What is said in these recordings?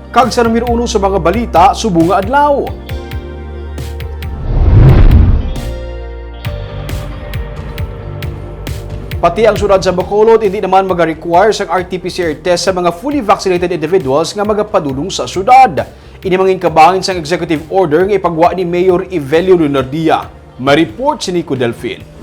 Kag sa numero 1 sa mga balita, subong nga adlaw. Pati ang syudad sa Bacolod hindi naman mag-require sa RT-PCR test sa mga fully vaccinated individuals nga magapadulong sa syudad. Inimangin kabangin sa executive order nga ipagwa ni Mayor Evelio Lunardia. May-report si Nico Delfin.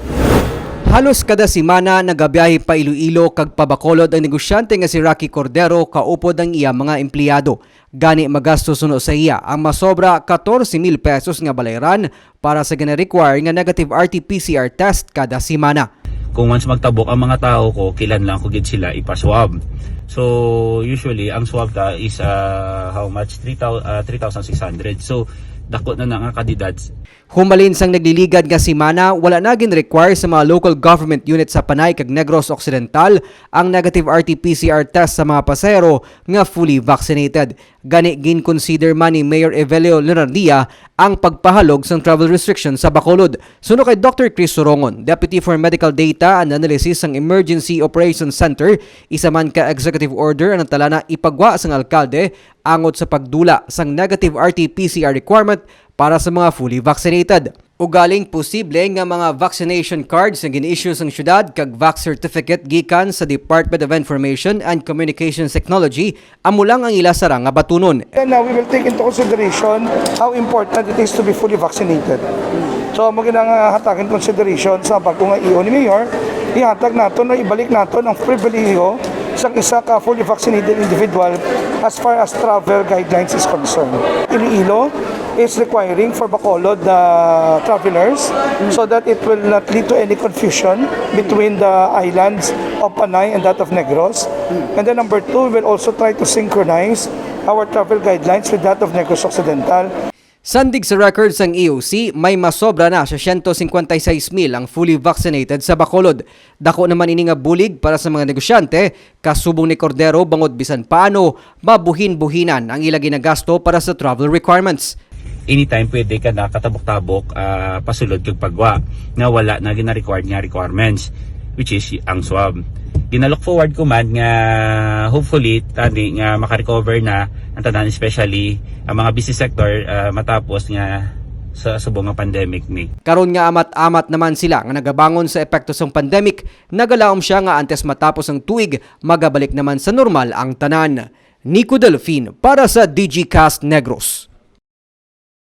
Halos kada semana nagabiyahe pa Iloilo kag pa Bacolod ang negosyante nga si Rocky Cordero kaupod ang iya mga empleyado. Gani magastos suno sa iya ang masobra 14,000 pesos nga balayran para sa gina-require nga negative RT-PCR test kada semana. Kung once magtabok ang mga tao ko, kilan lang ko gid sila ipaswab. So usually ang swab ta is how much 3,600. So dako na nga kandidates. Humalin sang nagliligad nga semana, wala na gin-require sa mga local government unit sa Panay kag Negros Occidental ang negative RT-PCR test sa mga pasahero nga fully vaccinated. Gani gin-consider man ni Mayor Evelio Lunardia ang pagpahalog sang travel restrictions sa Bacolod. Suno kay Dr. Chris Sorongon, Deputy for Medical Data and Analysis ng Emergency Operations Center, isa man ka executive order ang tala na ipagwa sang alkalde angot sa pagdula sang negative RT-PCR requirement para sa mga fully vaccinated. Ugaling posible nga mga vaccination cards na gin-issue sang syudad kag vax certificate gikan sa Department of Information and Communications Technology amo lang ang ila sarang nga batunon. And now we will take into consideration how important it is to be fully vaccinated. So mo ginahatagan consideration sa bago nga iyo ni Mayor, ihatag naton na ibalik naton ang pribilehiyo sa isa ka fully vaccinated individual as far as travel guidelines is concerned. Iloilo is requiring for Bacolod the travelers so that it will not lead to any confusion between the islands of Panay and that of Negros. And then number 2, we will also try to synchronize our travel guidelines with that of Negros Occidental. Sandig sa records ng EOC, may masobra na sa 156,000 ang fully vaccinated sa Bacolod. Dako naman ini nga bulig para sa mga negosyante, kasubong ni Cordero bangod bisan paano mabuhin-buhinan ang ila ginagasto para sa travel requirements. Anytime pwede ka na katabok-tabok pasulod kag pagwa nga wala na gina-required nga requirements, which is ang swab. Ginalook forward ko man nga hopefully tani nga maka-recover na ang tanan, especially ang mga business sector matapos nga sa subong nga pandemic ni. Karon nga amat-amat naman sila nga nagabangon sa epekto sang pandemic, nagalaom siya nga antes matapos ang tuig magabalik naman sa normal ang tanan. Nico Delfin para sa DigiCast Negros.